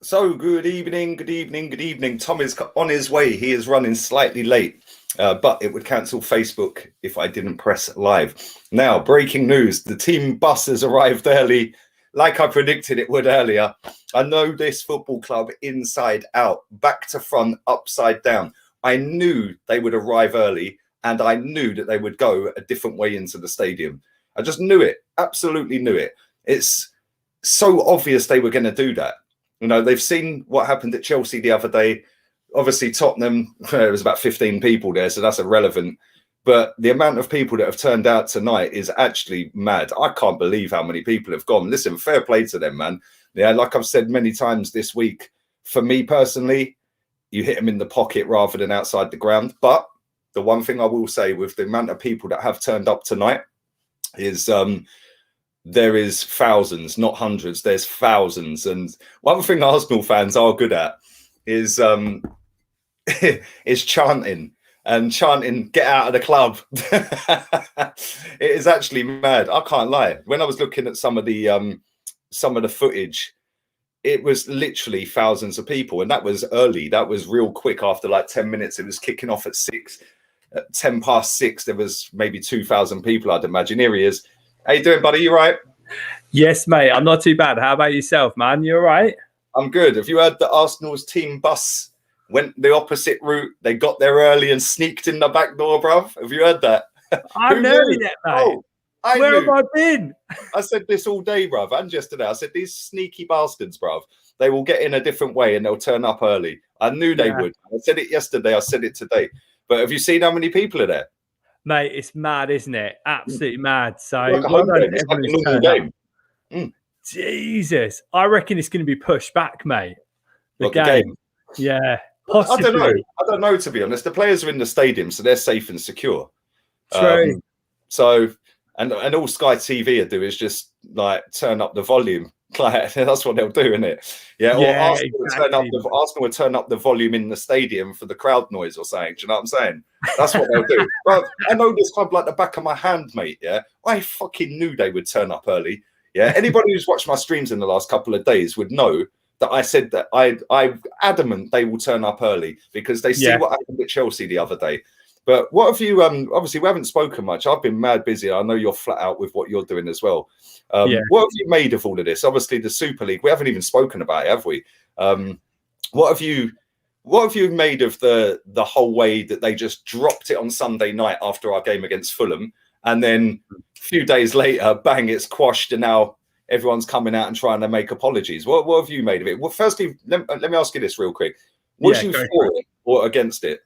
So, good evening, good evening, good evening. Tom is on his way. He is running slightly late, but it would cancel Facebook if I didn't press live. Now, breaking news. The team bus has arrived early, like I predicted it would earlier. I know this football club inside out, back to front, upside down. I knew they would arrive early, and I knew that they would go a different way into the stadium. I just knew it, absolutely knew it. It's so obvious they were going to do that. You know, they've seen what happened at Chelsea the other day. Obviously, Tottenham, there was about 15 people there, so that's irrelevant. But the amount of people that have turned out tonight is actually mad. I can't believe how many people have gone. Listen, fair play to them, man. Yeah, like I've said many times this week, for me personally, you hit them in the pocket rather than outside the ground. But the one thing I will say with the amount of people that have turned up tonight is there is thousands, not hundreds. There's thousands. And one thing Arsenal fans are good at is is chanting and chanting, "Get out of the club." It is actually mad. I can't lie. When I was looking at some of the footage, it was literally thousands of people. And that was early. That was real quick. After like 10 minutes, it was kicking off at 6. At 10 past 6, there was maybe 2,000 people, I'd imagine. Here he is. How you doing, buddy? You right? Yes, mate. I'm not too bad. How about yourself, man? You all right? I'm good. Have you heard that Arsenal's team bus went the opposite route? They got there early and sneaked in the back door, bruv. Have you heard that? I've heard it, mate. Oh, Where have I been? I said this all day, bruv, and yesterday. I said, these sneaky bastards, bruv, they will get in a different way and they'll turn up early. I knew they would. I said it yesterday. I said it today. But have you seen how many people are there? Mate, it's mad, isn't it? Absolutely mad. So, it's like a normal game. Jesus, I reckon it's going to be pushed back, mate. The game. Yeah, possibly. I don't know, to be honest. The players are in the stadium, so they're safe and secure. True. And all Sky TV will do is just like turn up the volume. Like, that's what they'll do, isn't it? Yeah. Or Arsenal will turn up the volume in the stadium for the crowd noise or something. Do you know what I'm saying? That's what they'll do. Well, I know this club like the back of my hand, mate. Yeah. I fucking knew they would turn up early. Yeah. Anybody who's watched my streams in the last couple of days would know that I said that I'm adamant they will turn up early because they see what happened at Chelsea the other day. But what have you, obviously we haven't spoken much. I've been mad busy. I know you're flat out with what you're doing as well. What have you made of all of this? Obviously the Super League, we haven't even spoken about it, have we? What have you made of the whole way that they just dropped it on Sunday night after our game against Fulham? And then a few days later, bang, it's quashed. And now everyone's coming out and trying to make apologies. What have you made of it? Well, firstly, let me ask you this real quick. Was you for it or against it?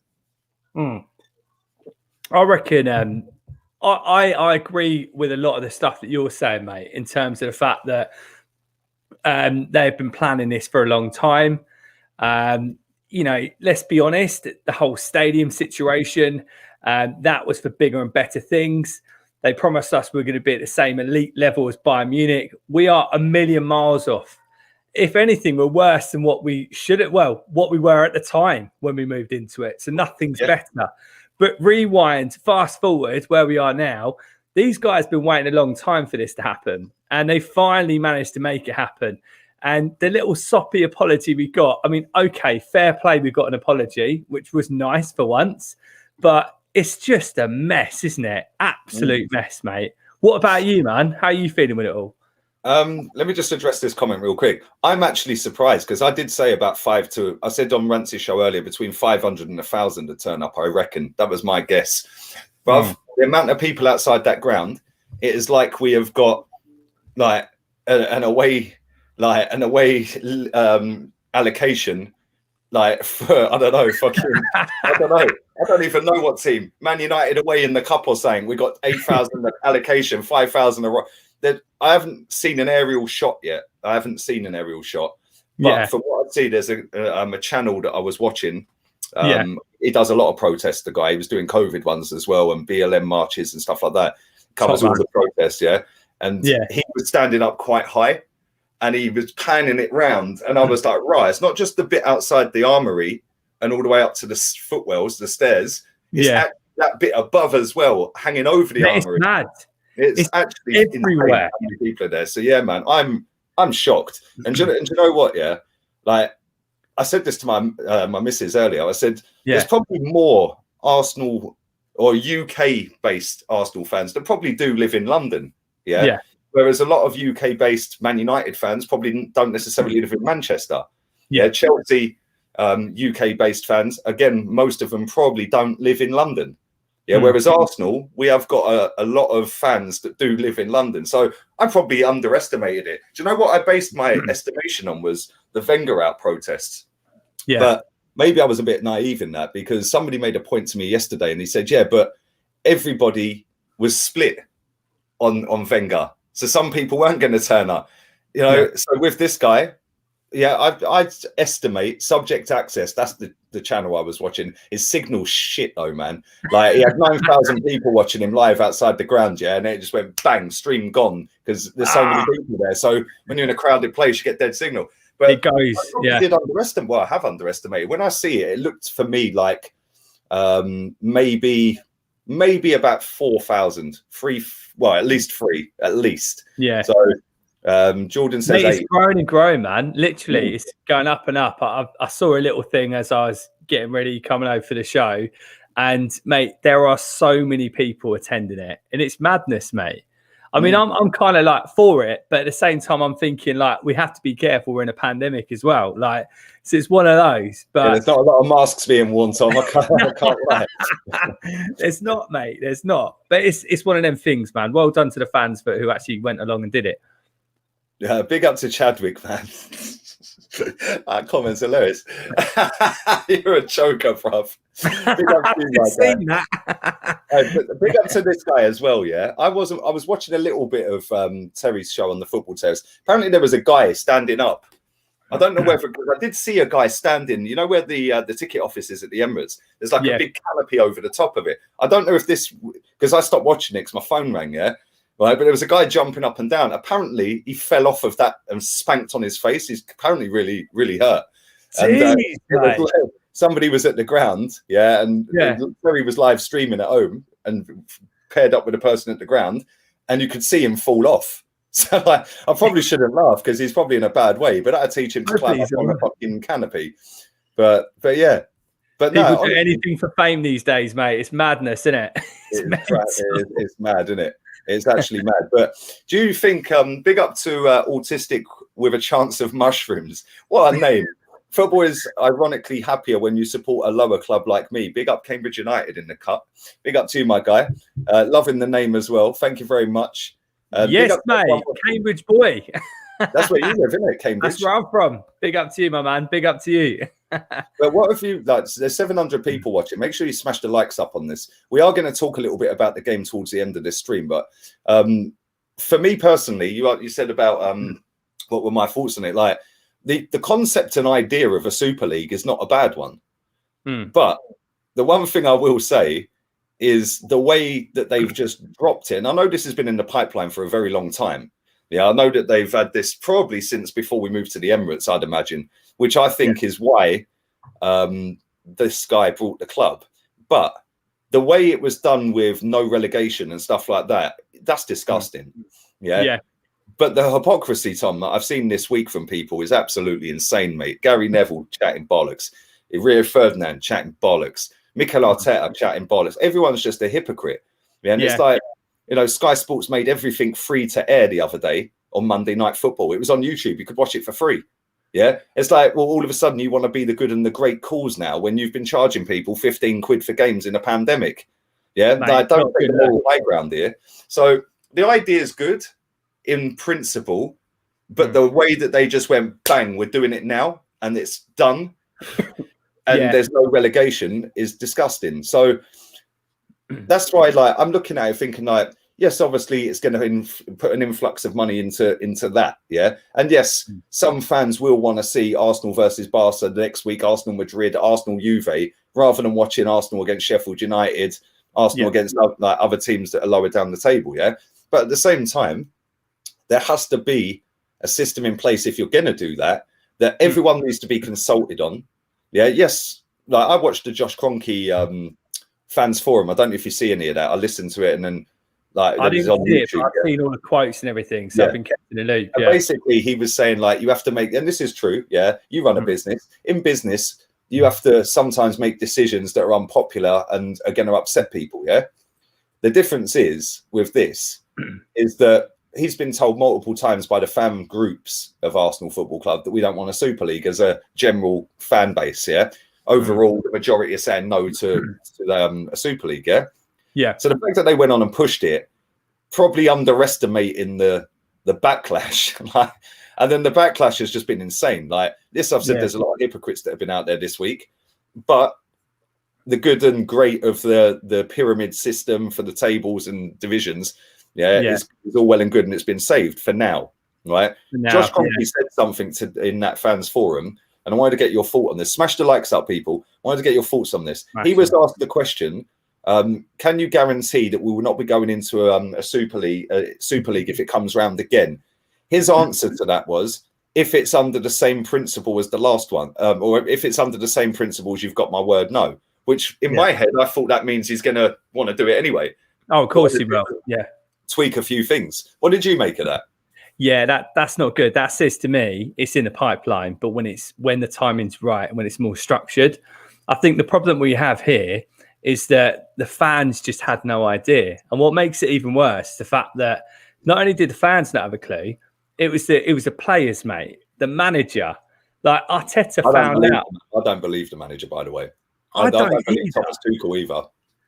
I reckon I agree with a lot of the stuff that you're saying, mate, in terms of the fact that they've been planning this for a long time. You know, let's be honest, the whole stadium situation, that was for bigger and better things. They promised us we're going to be at the same elite level as Bayern Munich. We are a million miles off. If anything, we're worse than what we should have. Well, what we were at the time when we moved into it. So nothing's better. But rewind, fast forward where we are now, these guys have been waiting a long time for this to happen. And they finally managed to make it happen. And the little soppy apology we got, I mean, okay, fair play, we got an apology, which was nice for once. But it's just a mess, isn't it? Absolute mess, mate. What about you, man? How are you feeling with it all? Let me just address this comment real quick. I'm actually surprised because I did say about I said on Rancy's show earlier, between 500 and 1,000 to turn up, I reckon. That was my guess. But the amount of people outside that ground, it is like we have got like an away allocation, like for, I don't know, I don't know. I don't even know what team. Man United away in the cup or something. We got 8,000 allocation, 5,000 I haven't seen an aerial shot yet. But from what I see, there's a channel that I was watching. He does a lot of protests, the guy. He was doing COVID ones as well and BLM marches and stuff like that. Covers all the protests, And he was standing up quite high and he was panning it round. And I was like, right, it's not just the bit outside the armory and all the way up to the footwells, the stairs. It's that bit above as well, hanging over the armory. It's mad. It's actually everywhere. How many people are there? So yeah, man, I'm shocked. And do you know what? Yeah, like I said this to my missus earlier. I said there's Yeah. probably more Arsenal or UK based Arsenal fans that probably do live in London. Yeah. Yeah. Whereas a lot of UK based Man United fans probably don't necessarily live in Manchester. Yeah. Chelsea UK based fans, again, most of them probably don't live in London. Yeah. Whereas Arsenal, we have got a lot of fans that do live in London. So I probably underestimated it. Do you know what I based my estimation on was the Wenger out protests? Yeah. But maybe I was a bit naive in that, because somebody made a point to me yesterday and he said, yeah, but everybody was split on Wenger. So some people weren't going to turn up, you know. Yeah. So with this guy, yeah, I estimate Subject Access, that's the channel I was watching, his signal shit though, man. Like he had 9,000 people watching him live outside the ground, yeah, and it just went bang, stream gone, because there's so many people there. So when you're in a crowded place, you get dead signal. But it goes, I did underestimate. Well, I have underestimated. When I see it, it looked for me like maybe about 4,000, well, at least 3, at least. Yeah. So Jordan says, mate, it's growing and growing, man. Literally, it's going up and up. I saw a little thing as I was getting ready, coming over for the show, and mate, there are so many people attending it, and it's madness, mate. I mean, I'm kind of like for it, but at the same time, I'm thinking like we have to be careful. We're in a pandemic as well, like so it's one of those. But there's not a lot of masks being worn, Tom. I can't lie. There's not, mate. There's not. But it's one of them things, man. Well done to the fans who actually went along and did it. Yeah, big up to Chadwick, man. That comment's hilarious. You're a choker, bruv. Big up to you, my guy. Big up to this guy as well, yeah. I was watching a little bit of Terry's show on the Football Terrace. Apparently there was a guy standing up. I don't know whether, because I did see a guy standing, you know where the ticket office is at the Emirates? There's like a big canopy over the top of it. I don't know if this, because I stopped watching it because my phone rang, yeah. Right, but there was a guy jumping up and down. Apparently, he fell off of that and spanked on his face. He's apparently really, really hurt. And somebody was at the ground, yeah, and Terry was live streaming at home and paired up with a person at the ground, and you could see him fall off. So I probably shouldn't laugh because he's probably in a bad way, but I'd teach him to climb up on the fucking canopy. But yeah. But people no, do anything for fame these days, mate. It's madness, isn't it? It's mad, isn't it? It's actually mad. But do you think, big up to Autistic with a Chance of Mushrooms? What a name. Football is ironically happier when you support a lower club like me. Big up Cambridge United in the cup. Big up to you, my guy. Loving the name as well. Thank you very much. Yes, mate. Cambridge boy. That's where you live, isn't it, Cambridge? That's where I'm from. Big up to you, my man. Big up to you. But what if you, like, there's 700 people watching. Make sure you smash the likes up on this. We are going to talk a little bit about the game towards the end of this stream. But for me personally, you said about what were my thoughts on it. Like the concept and idea of a Super League is not a bad one. But the one thing I will say is the way that they've just dropped it. And I know this has been in the pipeline for a very long time. Yeah, I know that they've had this probably since before we moved to the Emirates, I'd imagine, which I think is why this guy brought the club. But the way it was done with no relegation and stuff like that, that's disgusting. Yeah. But the hypocrisy, Tom, that I've seen this week from people is absolutely insane, mate. Gary Neville chatting bollocks. Rio Ferdinand chatting bollocks. Mikel Arteta chatting bollocks. Everyone's just a hypocrite. Yeah, and it's like, you know, Sky Sports made everything free to air the other day on Monday Night Football. It was on YouTube. You could watch it for free. Yeah. It's like, well, all of a sudden you want to be the good and the great cause now when you've been charging people 15 quid for games in a pandemic. Yeah. Mate, I don't think the moral high ground here. So the idea is good in principle, but the way that they just went, bang, we're doing it now and it's done. And there's no relegation is disgusting. So that's why, like, I'm looking at it thinking, like, yes, obviously it's going to put an influx of money into that, yeah. And yes, some fans will want to see Arsenal versus Barca the next week, Arsenal Madrid, Arsenal Juve, rather than watching Arsenal against Sheffield United, Arsenal against like other teams that are lower down the table, yeah. But at the same time, there has to be a system in place if you're going to do that everyone needs to be consulted on. Yeah, yes. Like I watched the Josh Kroenke fans forum. I don't know if you see any of that. I listened to it and then Like I that is didn't on see it, but YouTube. I've seen all the quotes and everything, so Yeah. I've been kept in the loop. And Yeah, basically, he was saying like you have to make, and this is true. Yeah, you run a Mm. business. In business, you have to sometimes make decisions that are unpopular and are going to upset people. Yeah. The difference is with this is that he's been told multiple times by the fan groups of Arsenal Football Club that we don't want a Super League as a general fan base. Yeah. Overall, the majority are saying no to a Super League. Yeah. yeah, So the fact that they went on and pushed it, probably underestimating the backlash. Like, and then the backlash has just been insane. Like this, I've said Yeah. there's a lot of hypocrites that have been out there this week, but the good and great of the pyramid system for the tables and divisions, is all well and good, and it's been saved for now, right? Now, Josh Cronkey said something in that fans forum, and I wanted to get your thought on this. Smash the likes up, people. I wanted to get your thoughts on this. He was asked the question, can you guarantee that we will not be going into a Super League if it comes round again? His answer to that was, if it's under the same principle as the last one, or if it's under the same principles, you've got my word, no. Which in my head, I thought that means he's going to want to do it anyway. Oh, of course he will. Yeah. Tweak a few things. What did you make of that? Yeah, that's not good. That says to me it's in the pipeline, but when the timing's right and when it's more structured. I think the problem we have here is that the fans just had no idea. And what makes it even worse, the fact that not only did the fans not have a clue, it was the players, mate, the manager. Like Arteta found out. I don't believe the manager, by the way. I don't believe Thomas Tuchel either.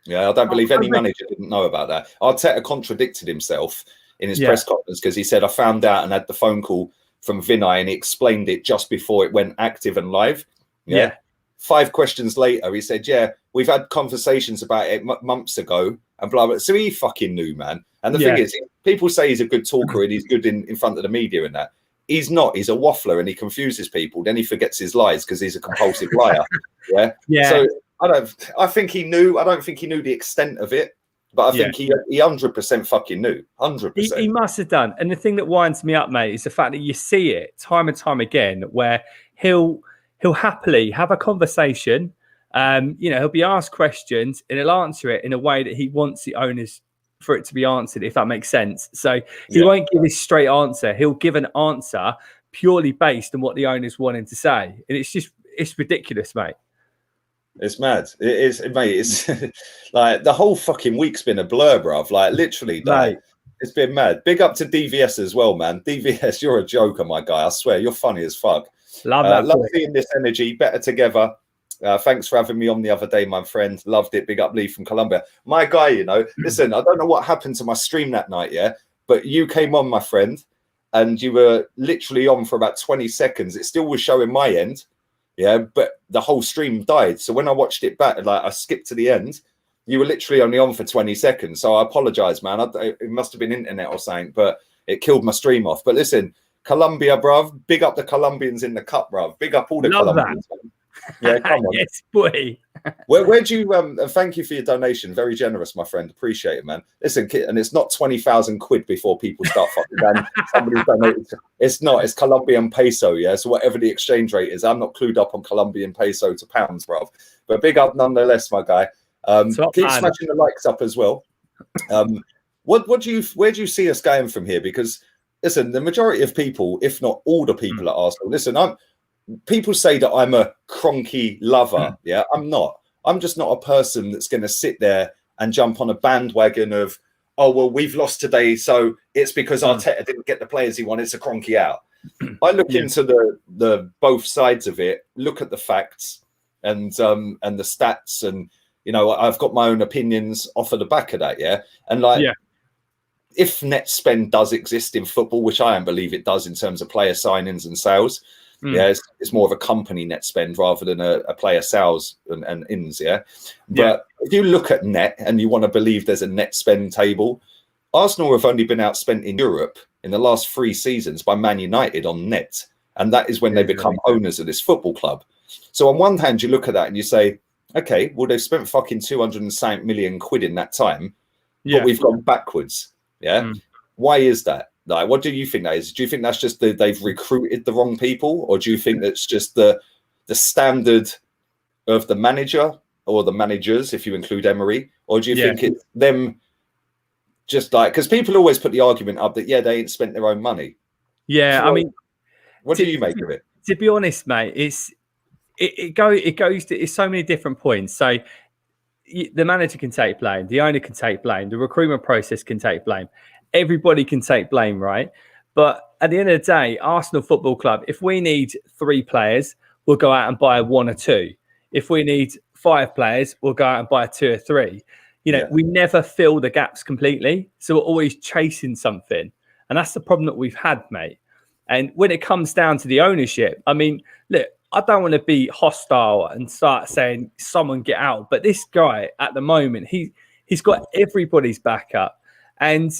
Yeah, I don't believe any manager didn't know about that. Arteta contradicted himself in his press conference because he said, I found out and had the phone call from Vinay and he explained it just before it went active and live. Yeah. 5 questions later, he said, yeah, we've had conversations about it months ago and blah, blah. So he fucking knew, man. And the thing is, people say he's a good talker and he's good in front of the media and that. He's not. He's a waffler and he confuses people. Then he forgets his lies because he's a compulsive liar. Yeah. So I think he knew. I don't think he knew the extent of it, but I think he 100% fucking knew. 100%. He must have done. And the thing that winds me up, mate, is the fact that you see it time and time again where he'll happily have a conversation. He'll be asked questions and he'll answer it in a way that he wants the owners for it to be answered, if that makes sense. So he won't give his straight answer. He'll give an answer purely based on what the owners want him to say. And it's ridiculous, mate. It's mad. It is, mate. It's like the whole fucking week's been a blur, bruv. Like literally, it's been mad. Big up to DVS as well, man. DVS, you're a joker, my guy. I swear, you're funny as fuck. Love that. Love seeing this energy. Better together. Thanks for having me on the other day, my friend. Loved it. Big up Lee from Colombia. My guy, listen, I don't know what happened to my stream that night, but you came on, my friend, and you were literally on for about 20 seconds. It still was showing my end, but the whole stream died. So when I watched it back, like I skipped to the end, you were literally only on for 20 seconds. So I apologize, man. It must have been internet or something, but it killed my stream off. But listen, Colombia, bruv. Big up the Colombians in the cup, bruv. Big up all the Colombians. Yeah, come on. Yes, boy. Where do you thank you for your donation, very generous, my friend, appreciate it, man. Listen, and it's not 20,000 quid before people start fucking down. Somebody's donated. It's Colombian peso, so whatever the exchange rate is. I'm not clued up on Colombian peso to pounds, bro, but big up nonetheless, my guy. Keep smashing the likes up as well. Where do you see us going from here? Because listen, the majority of people, if not all the people at Arsenal, listen, people say that I'm a Kroenke lover. Yeah, I'm not. I'm just not a person that's going to sit there and jump on a bandwagon of, oh, well, we've lost today, so it's because Arteta didn't get the players he wanted, so Kroenke out. I look into the both sides of it, look at the facts and the stats, and I've got my own opinions off of the back of that. If net spend does exist in football, which I don't believe it does in terms of player signings and sales. It's more of a company net spend rather than a player sales and ins. But if you look at net and you want to believe there's a net spend table, Arsenal have only been outspent in Europe in the last 3 seasons by Man United on net, and that is when they become owners of this football club. So on one hand, you look at that and you say, okay, well, they've spent fucking 200 million quid in that time, but we've gone backwards. Why is that? Like, what do you think that is? Do you think that's just they've recruited the wrong people, or do you think that's just the standard of the manager or the managers, if you include Emery, or do you think it's them just like, because people always put the argument up that, yeah, they ain't spent their own money. Yeah, So, I mean, what do you make of it? To be honest, mate, it goes to it's so many different points. So the manager can take blame, the owner can take blame, the recruitment process can take blame, everybody can take blame, right? But at the end of the day, Arsenal Football Club, if we need 3 players, we'll go out and buy 1 or 2. If we need 5 players, we'll go out and buy 2 or 3. You know, we never fill the gaps completely. So we're always chasing something. And that's the problem that we've had, mate. And when it comes down to the ownership, I mean, look, I don't want to be hostile and start saying someone get out. But this guy at the moment, he's got everybody's back up. And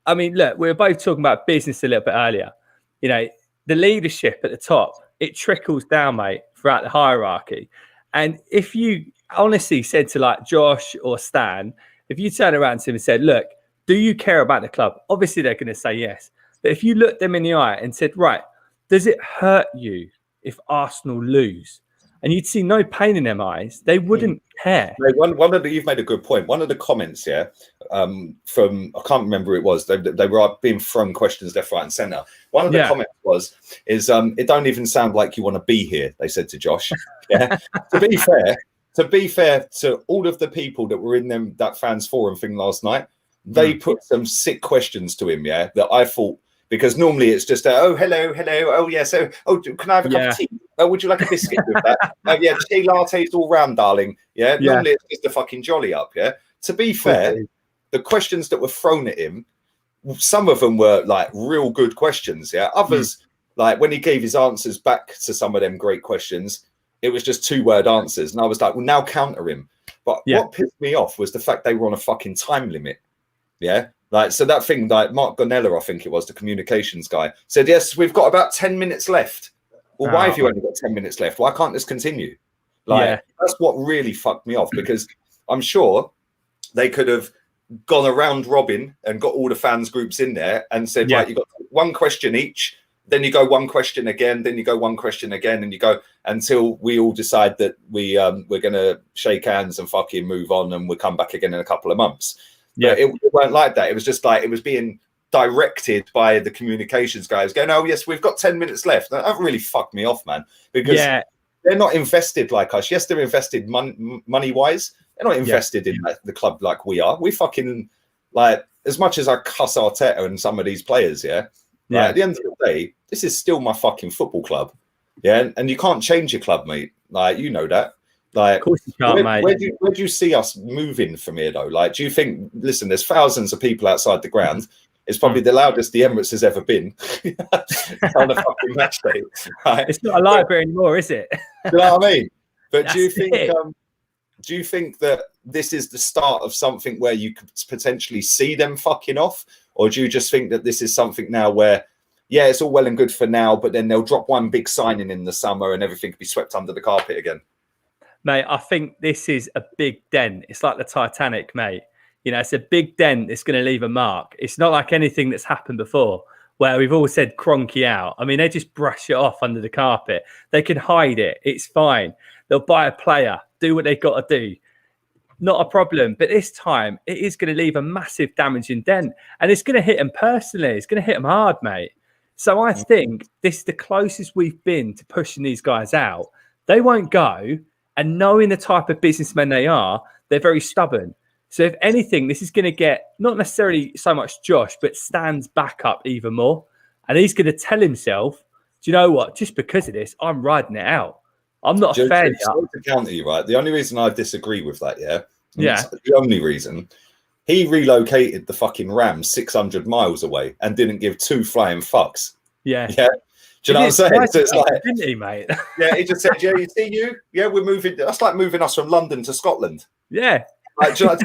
I mean, look, we were both talking about business a little bit earlier. You know, the leadership at the top, it trickles down, mate, throughout the hierarchy. And if you honestly said to like Josh or Stan, if you turn around to him and said, look, do you care about the club? Obviously, they're going to say yes. But if you looked them in the eye and said, right, does it hurt you if Arsenal lose? And you'd see no pain in their eyes. They wouldn't care. You've made a good point. One of the comments, from I can't remember who it was. They were being thrown questions left, right, and centre. One of the comments is it don't even sound like you want to be here. They said to Josh. Yeah. To be fair to all of the people that were in that fans forum thing last night, they put some sick questions to him. Yeah, that I thought. Because normally it's just, oh, hello, oh, yes, can I have a cup of tea? Oh, would you like a biscuit with that? Yeah, tea lattes all round, darling. Yeah, normally it's just a fucking jolly up, yeah? To be fair, the questions that were thrown at him, some of them were, like, real good questions, yeah? Others, like, when he gave his answers back to some of them great questions, it was just 2-word answers. And I was like, well, now counter him. But what pissed me off was the fact they were on a fucking time limit, yeah? Like, so that thing, like Mark Gonella, I think it was, the communications guy, said, yes, we've got about 10 minutes left. Well, why have you only got 10 minutes left? Why can't this continue? Like, that's what really fucked me off, because I'm sure they could have gone around Robin and got all the fans groups in there and said, right, you got 1 question each, then you go 1 question again, then you go 1 question again, and you go until we all decide that we're going to shake hands and fucking move on, and we'll come back again in a couple of months. Yeah, it weren't like that. It was just like it was being directed by the communications guys going, oh, yes, we've got 10 minutes left. That really fucked me off, man, because they're not invested like us. Yes, they're invested money-wise. They're not invested in the club like we are. We fucking, like, as much as I cuss Arteta and some of these players, at the end of the day, this is still my fucking football club. Yeah, and you can't change your club, mate. Like, you know that. Like, of course you can't, mate. Where do you see us moving from here, though? Like, do you think, listen, there's thousands of people outside the ground. It's probably the loudest the Emirates has ever been on a fucking match day. Right? It's not a library anymore, is it? Do you know what I mean? But do you think that this is the start of something where you could potentially see them fucking off? Or do you just think that this is something now where, yeah, it's all well and good for now, but then they'll drop one big signing in the summer and everything could be swept under the carpet again? Mate, I think this is a big dent. It's like the Titanic, mate. You know, it's a big dent that's going to leave a mark. It's not like anything that's happened before where we've all said Kroenke out. I mean, they just brush it off under the carpet. They can hide it. It's fine. They'll buy a player, do what they've got to do. Not a problem. But this time, it is going to leave a massive damaging dent. And it's going to hit them personally. It's going to hit them hard, mate. So I think this is the closest we've been to pushing these guys out. They won't go. And knowing the type of businessmen they are, they're very stubborn. So if anything, this is going to get not necessarily so much Josh, but Stan's back up even more. And he's going to tell himself, do you know what? Just because of this, I'm riding it out. I'm not a failure. To counter you, right? The only reason I disagree with that, the only reason, he relocated the fucking Rams 600 miles away and didn't give 2 flying fucks. Yeah. Yeah. Do you know what I'm saying? So it's like, didn't he, mate? Yeah, he just said, yeah, you see you? Yeah, we're moving. That's like moving us from London to Scotland. Yeah. Like, do you know,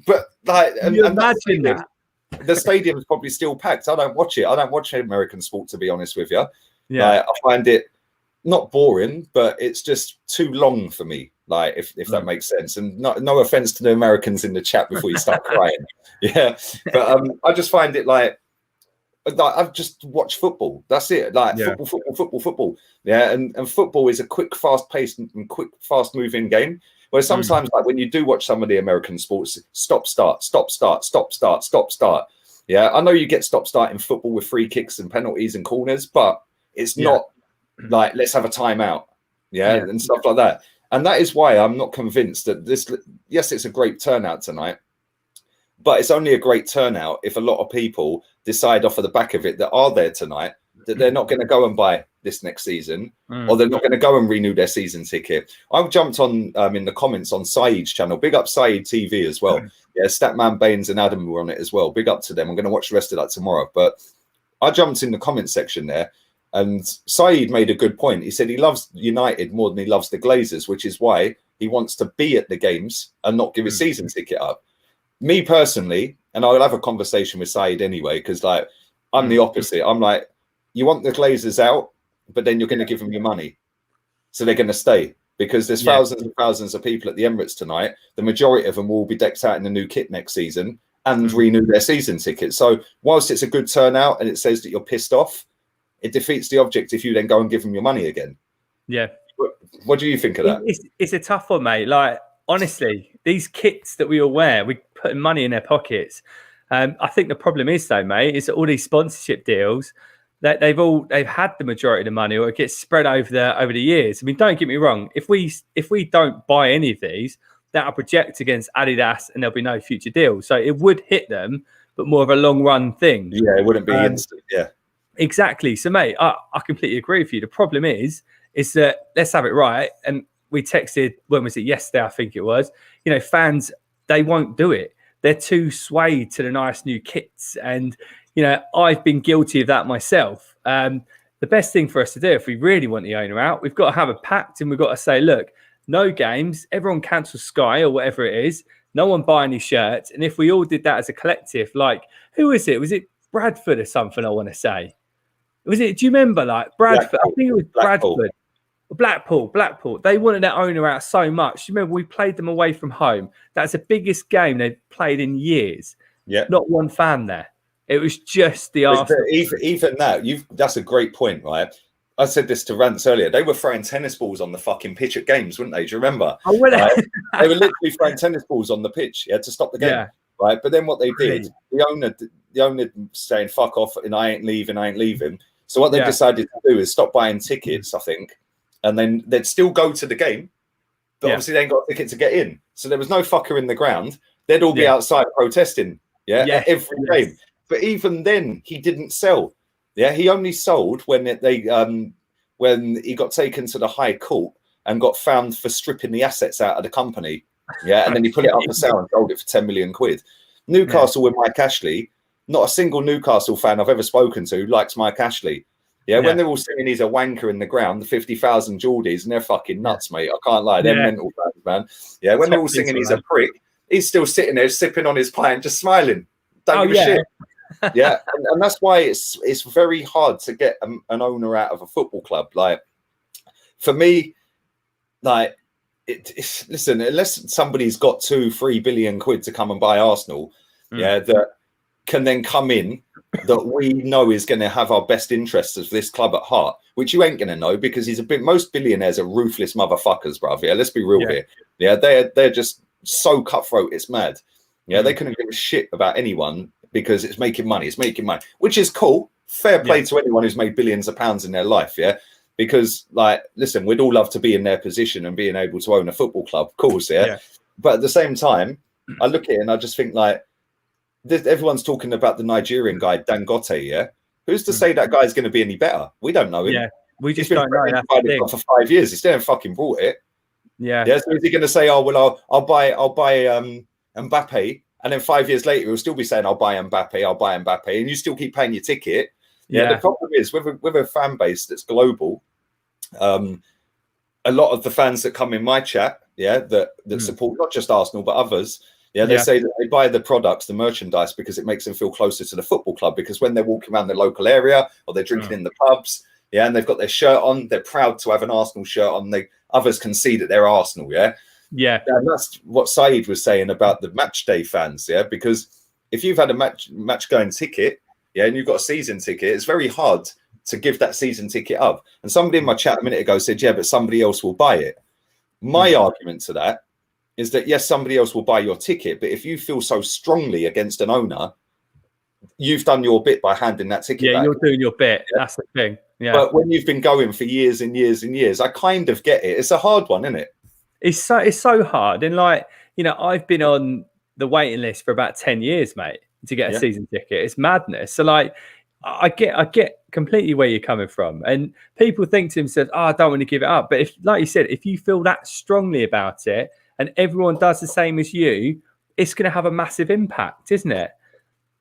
but like, and imagine that. The stadium is probably still packed. I don't watch it. I don't watch American sport, to be honest with you. Yeah. Like, I find it not boring, but it's just too long for me. Like, if that makes sense. And no offense to the Americans in the chat before you start crying. Yeah. But I just find it like I've just watched football. That's it. Like football. Yeah. And football is a quick, fast-paced and quick, fast-moving game. Whereas sometimes, like when you do watch some of the American sports, stop, start, stop, start, stop, start, stop, start. Yeah, I know you get stop, start in football with free kicks and penalties and corners, but it's not like let's have a timeout, and stuff like that. And that is why I'm not convinced that this. Yes, it's a great turnout tonight, but it's only a great turnout if a lot of people decide off of the back of it that are there tonight that they're not going to go and buy this next season, or they're not going to go and renew their season ticket. I've jumped on in the comments on Saeed's channel. Big up Saeed TV as well. Yeah, Statman Baines and Adam were on it as well. Big up to them. I'm going to watch the rest of that tomorrow. But I jumped in the comment section there, and Saeed made a good point. He said he loves United more than he loves the Glazers, which is why he wants to be at the games and not give his season ticket up. Me personally, and I'll have a conversation with Saeed anyway, because like I'm the opposite. I'm like, you want the Glazers out, but then you're going to give them your money, so they're going to stay, because there's thousands and thousands of people at the Emirates tonight. The majority of them will be decked out in the new kit next season and renew their season tickets. So whilst it's a good turnout and it says that you're pissed off, it defeats the object if you then go and give them your money again. Yeah. What do you think of that? It's a tough one, mate. Like, honestly, these kits that we all wear, we put money in their pockets. I think the problem is, though, mate, is that all these sponsorship deals, that they've had the majority of the money, or it gets spread over the years. I mean, don't get me wrong. If we don't buy any of these, that'll project against Adidas, and there'll be no future deals. So it would hit them, but more of a long run thing. Yeah, it wouldn't be instant. Yeah, exactly. So, mate, I completely agree with you. The problem is that let's have it right. And we texted, when was it? Yesterday, I think it was. You know, fans, they won't do it. They're too swayed to the nice new kits. And, you know, I've been guilty of that myself. The best thing for us to do, if we really want the owner out, we've got to have a pact, and we've got to say, look, no games, everyone cancel Sky or whatever it is, no one buy any shirts. And if we all did that as a collective, like, who is it? Was it Bradford or something, I want to say? Was it, do you remember, like, Bradford? Blackpool. I think it was Bradford. Blackpool. They wanted their owner out so much. You remember, we played them away from home. That's the biggest game they've played in years. Yeah. Not one fan there. It was just the Arsenal. Even that, that's a great point, right? I said this to Rance earlier. They were throwing tennis balls on the fucking pitch at games, wouldn't they? Do you remember? Oh, were they? Right? They were literally throwing tennis balls on the pitch, to stop the game, right? But then what they did, the owner saying "fuck off" and I ain't leaving. So what they decided to do is stop buying tickets, I think, and then they'd still go to the game, but obviously they ain't got a ticket to get in. So there was no fucker in the ground. They'd all be outside protesting, every game. But even then, he didn't sell. Yeah, he only sold when when he got taken to the High Court and got found for stripping the assets out of the company. Yeah, and then he put it up for sale and sold it for 10 million quid. Newcastle with Mike Ashley, not a single Newcastle fan I've ever spoken to likes Mike Ashley. Yeah, when they're all singing he's a wanker in the ground, the 50,000 Geordies, and they're fucking nuts, mate. I can't lie, they're mental fans, man. Yeah, when they're all singing he's a prick, he's still sitting there sipping on his pint, just smiling. Don't give a shit. Yeah, and that's why it's very hard to get an owner out of a football club. Like, for me, like, listen, unless somebody's got 2-3 billion quid to come and buy Arsenal, that can then come in, that we know is going to have our best interests of this club at heart, which you ain't going to know, because most billionaires are ruthless motherfuckers, bruv. Yeah, let's be real here. Yeah, they're just so cutthroat, it's mad. Yeah, they couldn't give a shit about anyone, because it's making money, which is cool. Fair play to anyone who's made billions of pounds in their life, because, like, listen, we'd all love to be in their position and being able to own a football club, of course, but at the same time, I look at it and I just think, like, everyone's talking about the Nigerian guy, Dangote, who's to say that guy's going to be any better? We don't know him. We just don't know. For 5 years, he still haven't fucking brought it. So is he going to say, oh, well, I'll buy Mbappe, and then 5 years later, he'll still be saying, I'll buy Mbappe, and you still keep paying your ticket. The problem is with a fan base that's global, a lot of the fans that come in my chat, that support not just Arsenal but others, they say that they buy the products, the merchandise, because it makes them feel closer to the football club, because when they're walking around the local area or they're drinking in the pubs, and they've got their shirt on, they're proud to have an Arsenal shirt on. Others can see that they're Arsenal, and that's what Saeed was saying about the match day fans, because if you've had a match going ticket, and you've got a season ticket, it's very hard to give that season ticket up. And somebody in my chat a minute ago said, but somebody else will buy it. My argument to that is that, yes, somebody else will buy your ticket, but if you feel so strongly against an owner, you've done your bit by handing that ticket back. You're doing your bit. Yeah. That's the thing. Yeah. But when you've been going for years and years and years, I kind of get it. It's a hard one, isn't it? It's so hard. And like, you know, I've been on the waiting list for about 10 years, mate, to get a season ticket. It's madness. So like, I get completely where you're coming from. And people think to themselves, I don't want to give it up. But if, like you said, if you feel that strongly about it and everyone does the same as you, it's going to have a massive impact, isn't it?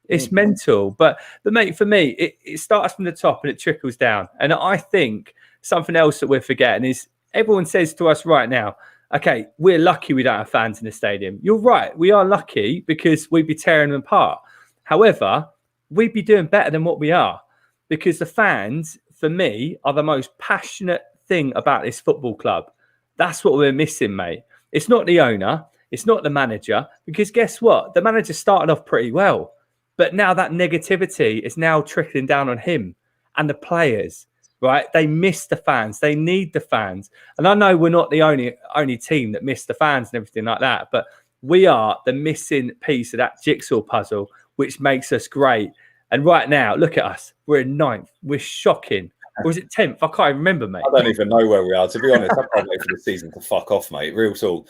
It's mental. But mate, for me, it starts from the top and it trickles down. And I think something else that we're forgetting is everyone says to us right now, okay, we're lucky we don't have fans in the stadium. You're right. We are lucky because we'd be tearing them apart. However, we'd be doing better than what we are, because the fans, for me, are the most passionate thing about this football club. That's what we're missing, mate. It's not the owner. It's not the manager, because guess what? The manager started off pretty well, but now that negativity is now trickling down on him and the players, right? They miss the fans. They need the fans. And I know we're not the only team that miss the fans and everything like that, but we are the missing piece of that jigsaw puzzle, which makes us great. And right now, look at us. We're in 9th. We're shocking. Or is it 10th? I can't even remember, mate. I don't even know where we are. To be honest, I can't wait for the season to fuck off, mate. Real talk.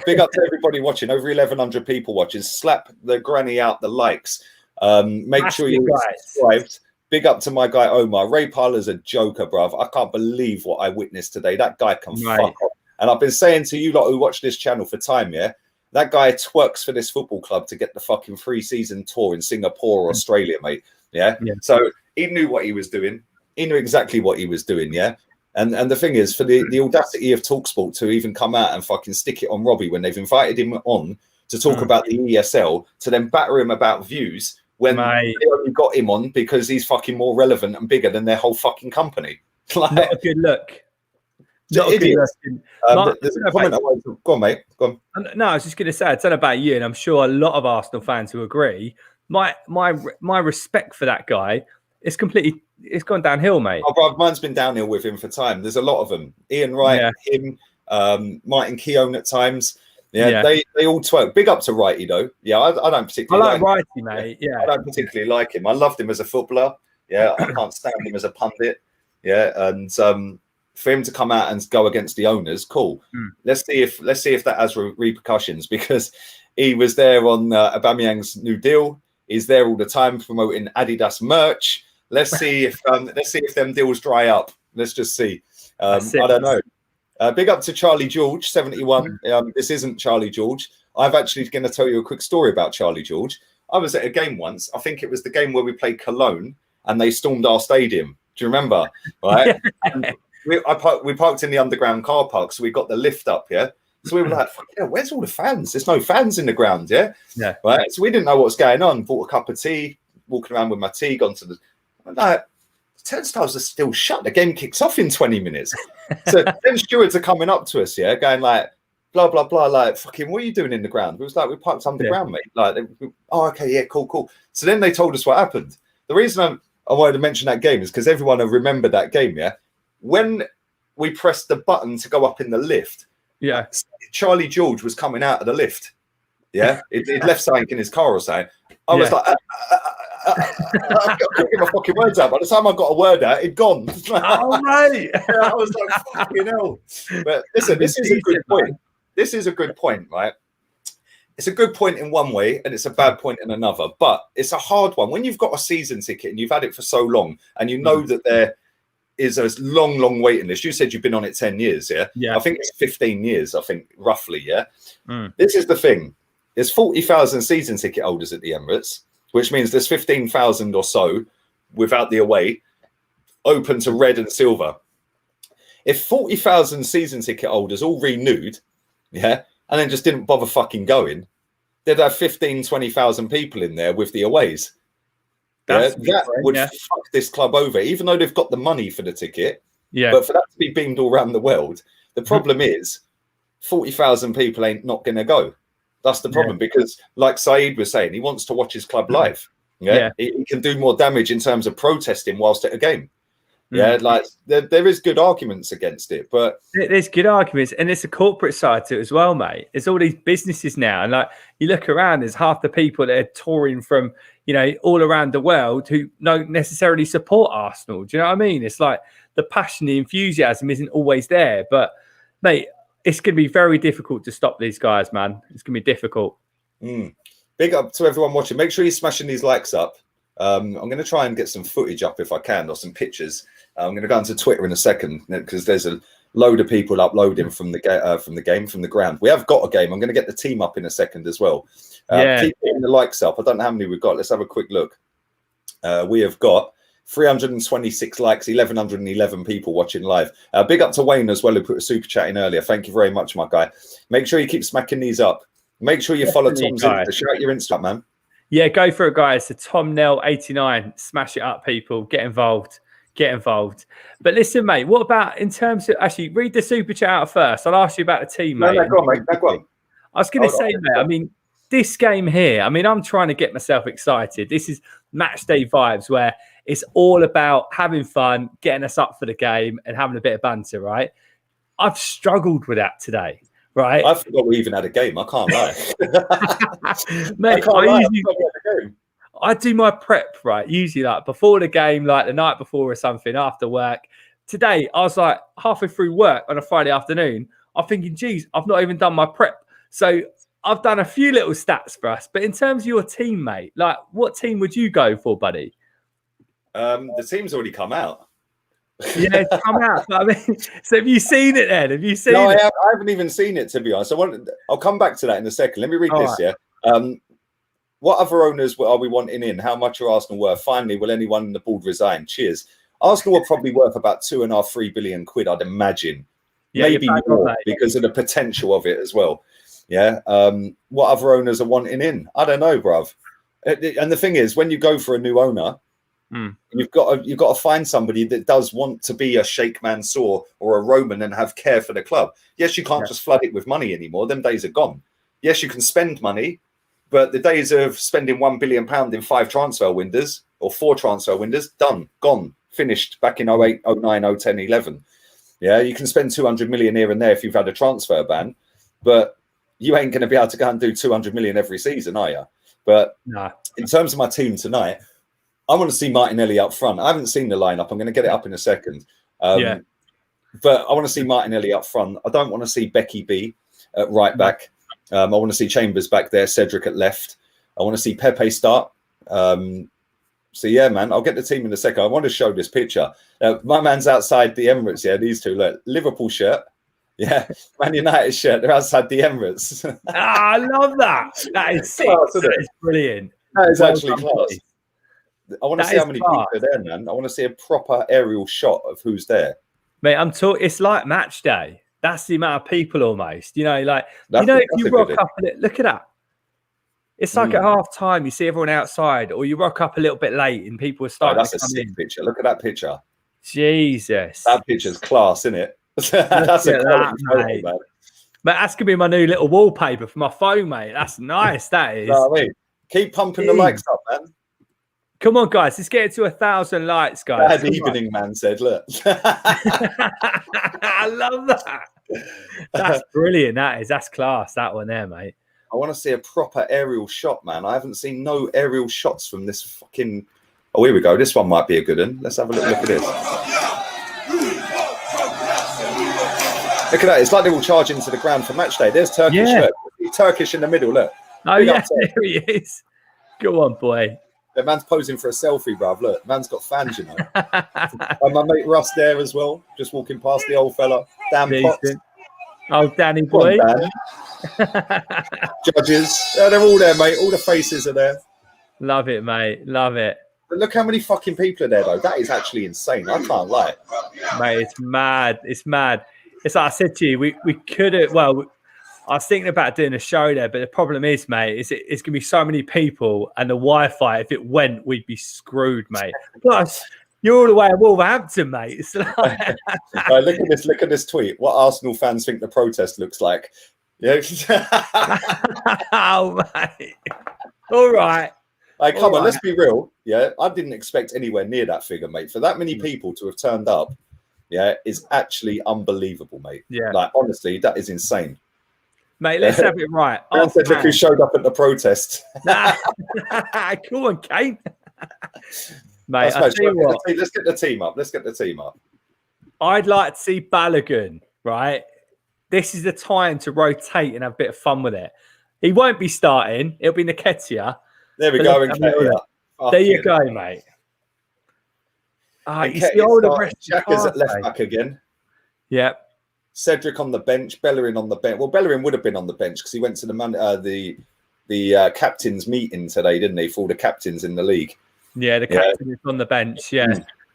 Big up to everybody watching. Over 1,100 people watching. Slap the granny out the likes. Make sure you're subscribed. Big up to my guy, Omar. Ray Parler's a joker, bruv. I can't believe what I witnessed today. That guy can fuck off. And I've been saying to you lot who watch this channel for time, yeah? That guy twerks for this football club to get the fucking free season tour in Singapore or Australia, mate. Yeah? So he knew what he was doing. He knew exactly what he was doing, yeah? And the thing is, for the audacity of TalkSport to even come out and fucking stick it on Robbie when they've invited him on to talk about the ESL, to then batter him about views when they only got him on because he's fucking more relevant and bigger than their whole fucking company. Like, not a good look. Not a good look. There's a comment. Go on, mate. Go on. No, I was just going to say, I don't know about you, and I'm sure a lot of Arsenal fans who agree. My respect for that guy is completely. It's gone downhill, mate. Oh, bro, mine's been downhill with him for time. There's a lot of them. Ian Wright, him, Martin Keown at times. Yeah, they all twerk. Big up to Righty though. Yeah, I don't particularly. I like Righty, mate. Yeah, I don't particularly like him. I loved him as a footballer. Yeah, I can't stand him as a pundit. Yeah, and for him to come out and go against the owners, cool. Let's see if that has repercussions, because he was there on Aubameyang's new deal. He's there all the time promoting Adidas merch. Let's see if them deals dry up. Let's just see. I don't know. Big up to Charlie George, 71. This isn't Charlie George. I'm actually going to tell you a quick story about Charlie George. I was at a game once. I think it was the game where we played Cologne and they stormed our stadium. Do you remember? Right? And we parked in the underground car park, so we got the lift up, yeah? So we were like, fuck yeah, where's all the fans? There's no fans in the ground, yeah? Yeah. Right? So we didn't know what was going on. Bought a cup of tea, walking around with my tea, gone to the... Like, turnstiles are still shut. The game kicks off in 20 minutes. So then stewards are coming up to us, yeah, going like, blah, blah, blah, like, fucking, what are you doing in the ground? We was like, we parked underground, mate. Like, oh, okay, yeah, cool. So then they told us what happened. The reason I wanted to mention that game is because everyone will remember that game, yeah? When we pressed the button to go up in the lift, Charlie George was coming out of the lift, yeah? It left something in his car or something. I was like... I couldn't get my fucking words out. By the time I got a word out, it'd gone. Oh, mate. I was like, fucking hell. But listen, this is a good point. This is a good point, right? It's a good point in one way, and it's a bad point in another. But it's a hard one. When you've got a season ticket and you've had it for so long, and you know that there is a long waiting list. You said you've been on it 10 years, yeah? Yeah. I think it's 15 years, I think, roughly, yeah? This is the thing. There's 40,000 season ticket holders at the Emirates, which means there's 15,000 or so without the away, open to red and silver. If 40,000 season ticket holders all renewed, yeah, and then just didn't bother fucking going, they'd have 15, 20,000 people in there with the aways. That would fuck this club over, even though they've got the money for the ticket. Yeah. But for that to be beamed all around the world, the problem is 40,000 people ain't not going to go. That's the problem, because like Saeed was saying, he wants to watch his club live. Yeah. He can do more damage in terms of protesting whilst at a game. Yeah, like there is good arguments against it, but there's good arguments, and it's a corporate side to it as well, mate. It's all these businesses now, and like you look around, there's half the people that are touring from all around the world who don't necessarily support Arsenal. Do you know what I mean? It's like the passion, the enthusiasm isn't always there, but mate, it's going to be very difficult to stop these guys, man. It's going to be difficult. Big up to everyone watching. Make sure you're smashing these likes up. I'm going to try and get some footage up if I can, or some pictures. I'm going to go onto Twitter in a second because there's a load of people uploading from the ground. We have got a game. I'm going to get the team up in a second as well. Keep getting the likes up. I don't know how many we've got. Let's have a quick look. We have got 326 likes, 1,111 people watching live. Big up to Wayne as well, who put a super chat in earlier. Thank you very much, my guy. Make sure you keep smacking these up. Make sure you follow Tom's Insta. Shout your Insta, man. Yeah, go for it, guys. So Tom Nell 89. Smash it up, people. Get involved. But listen, mate, what about in terms of actually read the super chat out first? I'll ask you about the team, mate. No, go on, mate. Go on. I was going to say, mate, I mean, this game here, I mean, I'm trying to get myself excited. This is match day vibes where it's all about having fun, getting us up for the game and having a bit of banter, right? I've struggled with that today, right? I forgot we even had a game. I can't lie. Mate, I do my prep, right? Usually like before the game, like the night before or something, after work. Today, I was like halfway through work on a Friday afternoon. I'm thinking, geez, I've not even done my prep. So I've done a few little stats for us. But in terms of your team, mate, like what team would you go for, buddy? The team's already come out. Yeah, it's come out. I mean, so have you seen it then? Have you seen it? I haven't even seen it, to be honest. I'll come back to that in a second. Let me read this, right. Yeah. What other owners are we wanting in? How much are Arsenal worth? Finally, will anyone on the board resign? Cheers. Arsenal are probably worth about 2.5, 3 billion quid, I'd imagine. Yeah, maybe more because of the potential of it as well. Yeah. What other owners are wanting in? I don't know, bruv. And the thing is, when you go for a new owner, you've got to find somebody that does want to be a Sheikh Mansour or a Roman and have care for the club. Yes, you can't just flood it with money anymore. Them days are gone. Yes, you can spend money. But the days of spending £1 billion in 5 transfer windows or 4 transfer windows, done, gone, finished back in 08, 09, 010, 11. Yeah, you can spend 200 million here and there if you've had a transfer ban, but you ain't going to be able to go and do 200 million every season, are you? But in terms of my team tonight, I want to see Martinelli up front. I haven't seen the lineup. I'm going to get it up in a second. But I want to see Martinelli up front. I don't want to see Becky B at right back. I want to see Chambers back there, Cedric at left. I want to see Pepe start. So, yeah, man, I'll get the team in a second. I want to show this picture. My man's outside the Emirates. Yeah, these two. Look, Liverpool shirt. Yeah, Man United shirt. They're outside the Emirates. I love that. That is sick. That is brilliant. That is actually class. I want to see how many people are there, man. I want to see a proper aerial shot of who's there. Mate, I'm talking. It's like match day. That's the amount of people almost, like, if you rock up, look at that. It's like at half time, you see everyone outside, or you rock up a little bit late and people are starting to come in. That's a sick picture. Look at that picture. Jesus. That picture's class, isn't it? That's a quality photo, man. But that's going to be my new little wallpaper for my phone, mate. That's nice, that is. No, I mean, keep pumping the likes up, man. Come on, guys. Let's get it to 1,000 likes, guys. That evening man said, look. I love that. That's brilliant. That's class, that one there, mate. I want to see a proper aerial shot, man. I haven't seen no aerial shots from this fucking... Oh, here we go. This one might be a good one. Let's have a look at this. Look at that. It's like they will charge into the ground for match day. There's Turkish. Look. Turkish in the middle, look. Oh, yeah, there he is. Go on, boy. The man's posing for a selfie, bruv. Look, man's got fans, And my mate Russ there as well, just walking past the old fella. Dan Potts. Oh, Danny boy. On, Dan. Judges. They're all there, mate. All the faces are there. Love it, mate. Love it. But look how many fucking people are there, though. That is actually insane. I can't lie. Mate, it's mad. It's mad. It's like I said to you, we could have, I was thinking about doing a show there, but the problem is, mate, it's going to be so many people and the Wi-Fi, if it went, we'd be screwed, mate. Plus, you're all the way in Wolverhampton, mate. It's like... Right, look at this tweet. What Arsenal fans think the protest looks like. Yeah. Oh, mate. All right. Like, come All on, right. let's be real. Yeah, I didn't expect anywhere near that figure, mate. For that many people to have turned up, yeah, is actually unbelievable, mate. Yeah. Like, honestly, that is insane. Mate, let's have it right. Man said, look who showed up at the protest. Nah. Come on, Kane. Mate, Let's tell you what, get the team up. Let's get the team up. I'd like to see Balogun, right? This is the time to rotate and have a bit of fun with it. He won't be starting. It'll be Nketiah. There we go. There you go, mate. You see all the rest. Xhaka's at left back again. Yep. Cedric on the bench. Bellerin on the bench. Well, Bellerin would have been on the bench because he went to the captains meeting today, didn't he? For all the captains in the league. Yeah, the captain is on the bench. Yeah.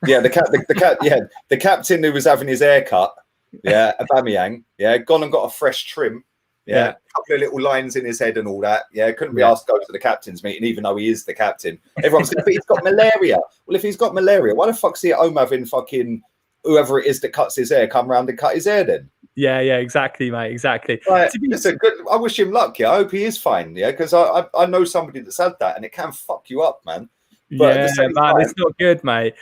Yeah, the captain who was having his haircut. Yeah, Aubameyang. Yeah, gone and got a fresh trim. Yeah, a couple of little lines in his head and all that. Yeah, couldn't be asked to go to the captain's meeting, even though he is the captain. Everyone's going, but he's got malaria. Well, if he's got malaria, why the fuck's he at home having fucking whoever it is that cuts his hair come round and cut his hair then? Yeah, exactly, mate, exactly. Right, it's a good. I wish him luck. Yeah, I hope he is fine. Yeah, because I know somebody that's had that and it can fuck you up, man. But man, it's not good, mate.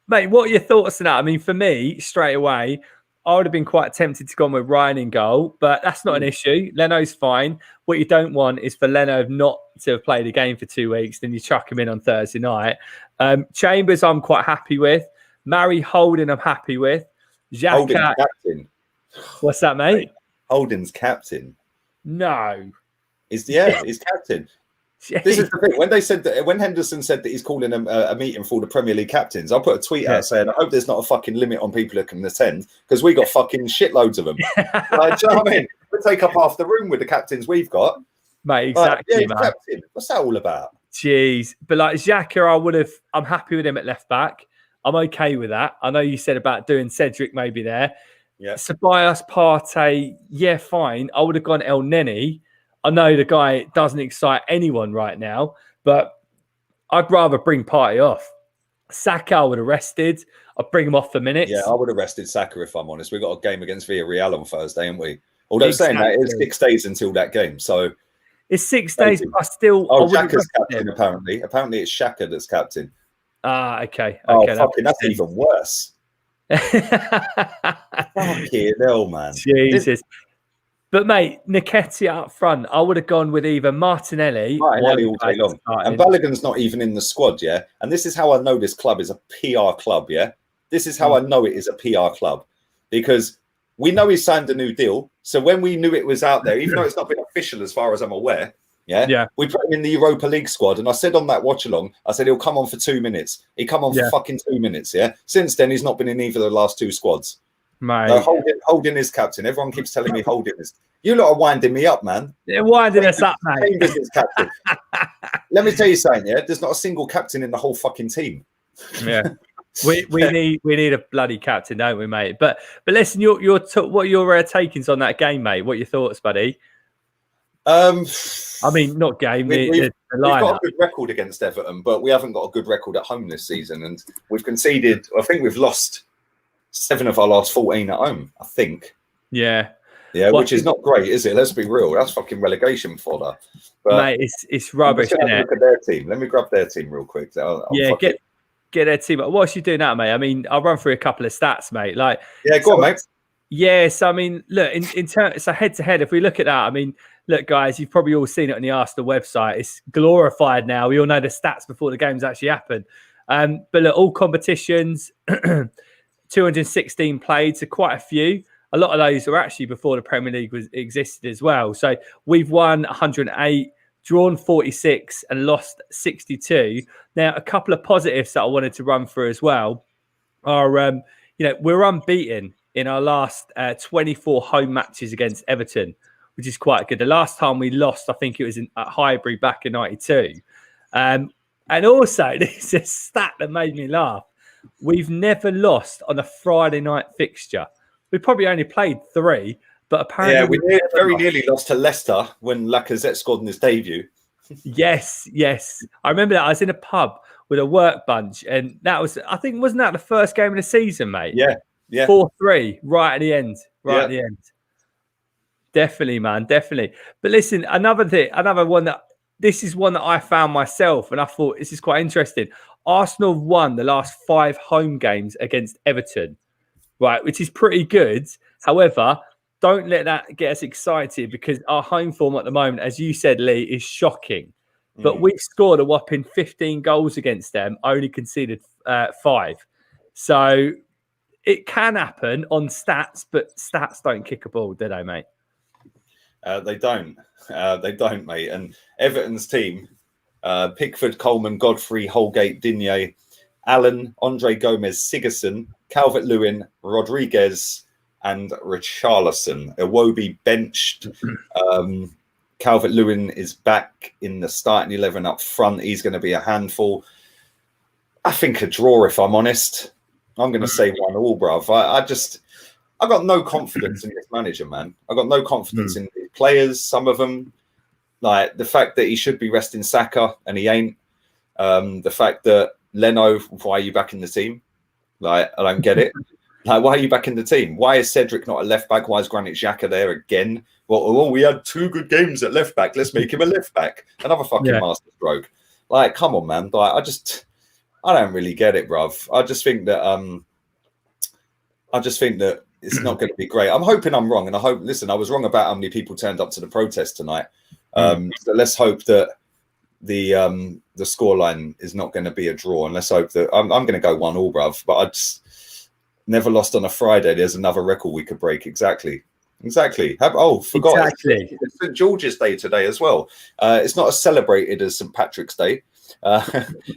Mate, what are your thoughts on that? I mean, for me, straight away, I would have been quite tempted to go on with Ryan in goal, but that's not an issue. Leno's fine. What you don't want is for Leno not to have played a game for 2 weeks, then you chuck him in on Thursday night. Chambers, I'm quite happy with. Murray Holding, I'm happy with. Xhaka, captain. What's that, mate? Holding's captain. No. He's captain. Jeez. This is the thing. When they said that, when Henderson said that he's calling a meeting for the Premier League captains, I put a tweet out saying, I hope there's not a fucking limit on people that can attend because we got fucking shitloads of them. Like, do you know what I mean? We take up half the room with the captains we've got. Mate, exactly, man. Captain. What's that all about? Jeez. But like Xhaka, I'm happy with him at left back. I'm okay with that. I know you said about doing Cedric maybe there. Yeah. Ceballos, Partey, yeah, fine. I would have gone El Neni. I know the guy doesn't excite anyone right now, but I'd rather bring Partey off. Saka I would have rested. I'd bring him off for minutes. Yeah, I would have rested Saka if I'm honest. We've got a game against Villarreal on Thursday, haven't we? Although saying that, it's 6 days until that game. So it's 6 days, but I still... Oh, Xhaka's captain, apparently. Apparently it's Xhaka that's captain. Ah, okay. Oh, fucking, that's even worse. Fucking hell, man. Jesus. But, mate, Nketiah up front, I would have gone with either Martinelli all day long. And Balogun's not even in the squad, yeah? And this is how I know this club is a PR club, yeah? This is how I know it is a PR club. Because we know he signed a new deal. So when we knew it was out there, even though it's not been official as far as I'm aware, yeah, we put him in the Europa League squad. And I said on that watch-along, I said he'll come on for 2 minutes. He come on for fucking 2 minutes, yeah? Since then, he's not been in either of the last 2 squads. Mate. No, Holding is captain. Everyone keeps telling me Holding is. You lot are winding me up, man. They're winding us up, mate. Chambers is captain. Let me tell you something, yeah? There's not a single captain in the whole fucking team. Yeah. We need a bloody captain, don't we, mate? But listen, what are your takings on that game, mate? What are your thoughts, buddy? I mean, not game. We've got a good record against Everton, but we haven't got a good record at home this season, and we've conceded. I think we've lost 7 of our last 14 at home. I think. Yeah, which is not great, is it? Let's be real. That's fucking relegation fodder. But mate, it's rubbish. Look at their team. Let me grab their team real quick. Get their team. What's you doing now, mate? I mean, I'll run through a couple of stats, mate. Like, go on, mate. Yes, I mean, look, in terms, so head to head, if we look at that, I mean, look, guys, you've probably all seen it on the Arsenal website. It's glorified now. We all know the stats before the games actually happen. But look, all competitions, 216 played, so quite a few. A lot of those were actually before the Premier League existed as well. So we've won 108, drawn 46, and lost 62. Now, a couple of positives that I wanted to run through as well are, we're unbeaten in our last 24 home matches against Everton, which is quite good. The last time we lost, I think it was at Highbury back in 92. And also, this is a stat that made me laugh. We've never lost on a Friday night fixture. We probably only played 3, but apparently... we very nearly lost to Leicester when Lacazette scored in his debut. Yes. I remember that. I was in a pub with a work bunch, and that was, I think, wasn't that the first game of the season, mate? Yeah. 4-3, right at the end. At the end. Definitely, man. Definitely. But listen, another one that this is one that I found myself, and I thought this is quite interesting. Arsenal have won the last 5 home games against Everton, right, which is pretty good. However, don't let that get us excited because our home form at the moment, as you said, Lee, is shocking. But we've scored a whopping 15 goals against them, only conceded 5. So it can happen on stats, but stats don't kick a ball, do they, mate? They don't. They don't, mate. And Everton's team, Pickford, Coleman, Godfrey, Holgate, Digne, Allen, Andre Gomez, Sigerson, Calvert-Lewin, Rodriguez, and Richarlison. Iwobi benched. Calvert-Lewin is back in the starting 11 up front. He's going to be a handful. I think a draw, if I'm honest. I'm going to say 1-1, bruv. I got no confidence in this manager, man. I got no confidence in his players, some of them. Like the fact that he should be resting Saka and he ain't. The fact that Leno, why are you back in the team? Like, I don't get it. Like, why are you back in the team? Why is Cedric not a left back? Why is Granit Xhaka there again? Well, we had 2 good games at left back. Let's make him a left back. Another fucking masterstroke. Like, come on, man. Like, I don't really get it, bruv. I just think that it's not going to be great. I'm hoping I'm wrong, and I hope. Listen, I was wrong about how many people turned up to the protest tonight. So let's hope that the scoreline is not going to be a draw, and let's hope that I'm going to go 1-1, bruv. But I just never lost on a Friday. There's another record we could break. Exactly. Forgot. Exactly. It's St. George's Day today as well. It's not as celebrated as St. Patrick's Day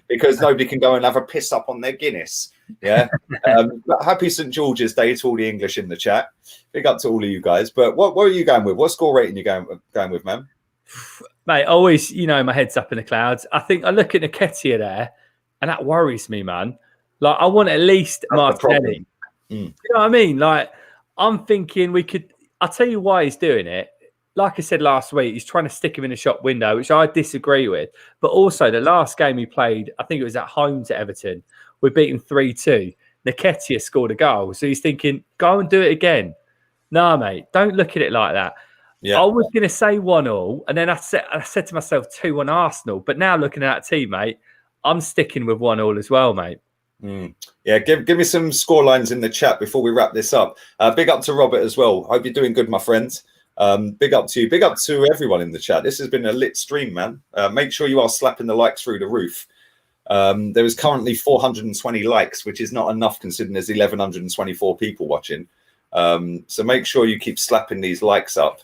because nobody can go and have a piss up on their Guinness. Yeah. But happy St. George's Day to all the English in the chat. Big up to all of you guys. But what are you going with? What score rating you going with, man? Mate, always, my head's up in the clouds. I think I look at Nketiah there, and that worries me, man. Like, I want at least Martinelli. You know what I mean? Like, I'm thinking I'll tell you why he's doing it. Like I said last week, he's trying to stick him in a shop window, which I disagree with. But also, the last game he played, I think it was at home to Everton, we beat him 3-2. Nketiah scored a goal. So he's thinking, go and do it again. Nah, mate, don't look at it like that. Yeah. I was going to say 1-1, and then I said to myself 2-1 Arsenal. But now looking at that team, mate, I'm sticking with 1-1 as well, mate. Yeah, give me some score lines in the chat before we wrap this up. Big up to Robert as well. Hope you're doing good, my friend. Big up to you. Big up to everyone in the chat. This has been a lit stream, man. Make sure you are slapping the likes through the roof. There is currently 420 likes, which is not enough considering there's 1,124 people watching. So make sure you keep slapping these likes up.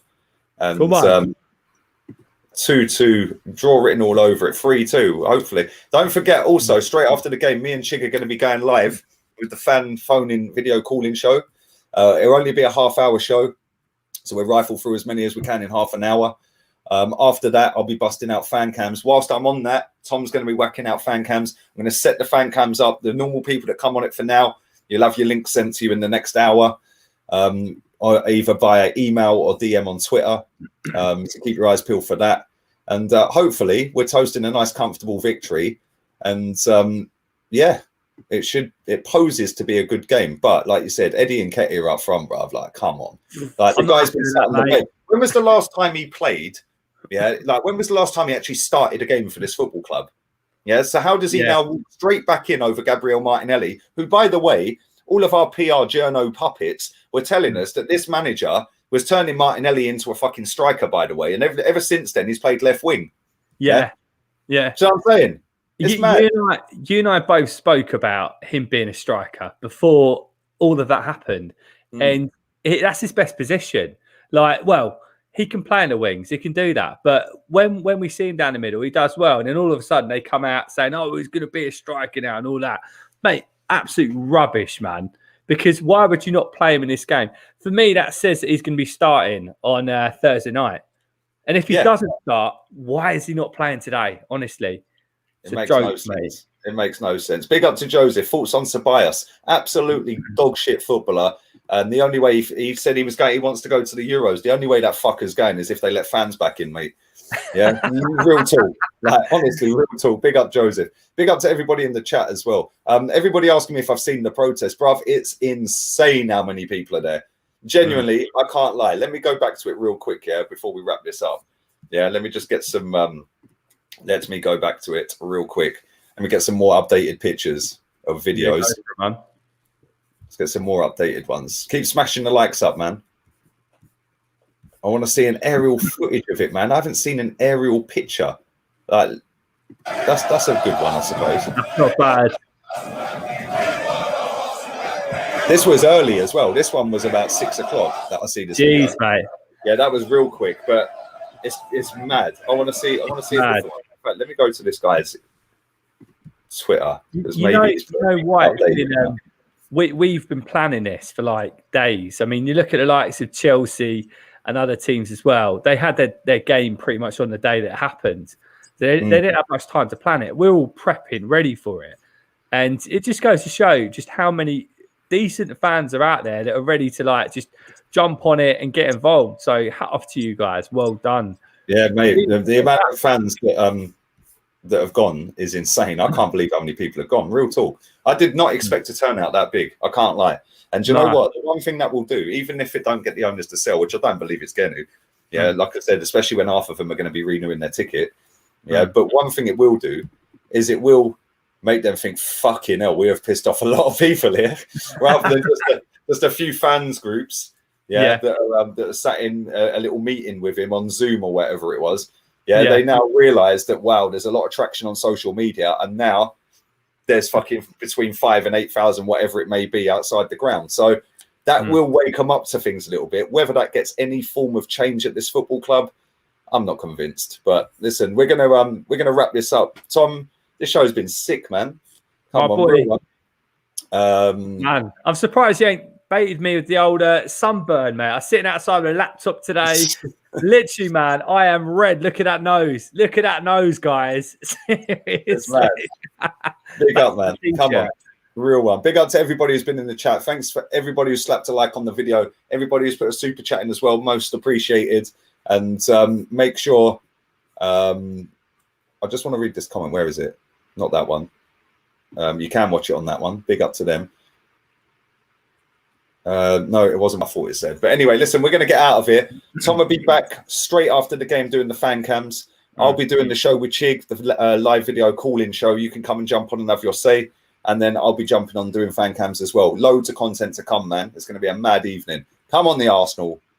And 2-2, draw written all over it. 3-2, hopefully. Don't forget also, straight after the game, me and Chig are going to be going live with the fan phone-in video calling show. It'll only be a half-hour show, so we'll rifle through as many as we can in half an hour. After that, I'll be busting out fan cams. Whilst I'm on that, Tom's going to be whacking out fan cams. I'm going to set the fan cams up. The normal people that come on it for now, you'll have your link sent to you in the next hour, or either via email or DM on Twitter. So keep your eyes peeled for that. And hopefully we're toasting a nice, comfortable victory. And it poses to be a good game. But like you said, Eddie and Nketiah are up front, bruv. Like, come on. Like, the guy's been sat on the bench. When was the last time he played? Yeah, like when was the last time he actually started a game for this football club? Yeah, so how does he now walk straight back in over Gabriel Martinelli, who, by the way, all of our PR journo puppets were telling us that this manager was turning Martinelli into a fucking striker, by the way. And ever since then, he's played left wing. Yeah. So I'm saying, you and I both spoke about him being a striker before all of that happened. And that's his best position. Like, well, he can play in the wings. He can do that. But when we see him down the middle, he does well. And then all of a sudden they come out saying, oh, he's going to be a striker now and all that. Mate, absolute rubbish, man. Because why would you not play him in this game? For me, that says that he's going to be starting on Thursday night. And if he doesn't start, why is he not playing today? Honestly, it makes no sense. It makes no sense. Big up to Joseph. Thoughts on Ceballos? Absolutely dog shit footballer. And the only way he said he wants to go to the Euros. The only way that fucker's going is if they let fans back in, mate. Yeah, real talk. Like, honestly, real talk. Big up, Joseph. Big up to everybody in the chat as well. Everybody asking me if I've seen the protest, bruv. It's insane how many people are there. Genuinely, I can't lie. Let me go back to it real quick, before we wrap this up. Yeah, let me just get some Let me go back to it real quick. Let me get some more updated pictures of videos. Yeah, let's get some more updated ones. Keep smashing the likes up, man. I want to see an aerial footage of it, man. I haven't seen an aerial picture. Like, that's a good one, I suppose. That's not bad. This was early as well. This one was about 6 o'clock that I see this. Jeez, video. mate. Yeah, that was real quick, but it's mad. I want to see. I want to see it before. In fact, let me go to this guy's Twitter. You know why? We've been planning this for like days. I mean, you look at the likes of Chelsea and other teams as well. They had their game pretty much on the day that it happened. They didn't have much time to plan it. We're all prepping, ready for it. And it just goes to show just how many decent fans are out there that are ready to like just jump on it and get involved. So hat off to you guys. Well done. Yeah, mate. The amount of fans that have gone is insane. I can't believe how many people have gone. Real talk. I did not expect to turn out that big. I can't lie. And do you know what? The one thing that will do, even if it don't get the owners to sell, which I don't believe it's going to, yeah, like I said, especially when half of them are going to be renewing their ticket. Yeah, but one thing it will do is it will make them think, fucking hell, we have pissed off a lot of people here, rather than just a few fans groups, that are sat in a little meeting with him on Zoom or whatever it was. Yeah, they now realise that, wow, there's a lot of traction on social media, and now there's fucking between 5,000 and 8,000, whatever it may be, outside the ground. So that will wake them up to things a little bit. Whether that gets any form of change at this football club, I'm not convinced. But listen, we're gonna wrap this up. Tom, this show's been sick, man. Come on, man, I'm surprised you ain't baited me with the old sunburn, mate. I'm sitting outside with a laptop today. Literally, man, I am red. Look at that nose. Look at that nose, guys. It's mad. Big up, man. Come on. Real one. Big up to everybody who's been in the chat. Thanks for everybody who slapped a like on the video. Everybody who's put a super chat in as well. Most appreciated. And make sure, I just want to read this comment. Where is it? Not that one. You can watch it on that one. Big up to them. No, it wasn't. I thought it said. But anyway, listen, we're going to get out of here. Tom will be back straight after the game doing the fan cams. I'll be doing the show with Chig, the live video call-in show. You can come and jump on and have your say. And then I'll be jumping on doing fan cams as well. Loads of content to come, man. It's going to be a mad evening. Come on, the Arsenal.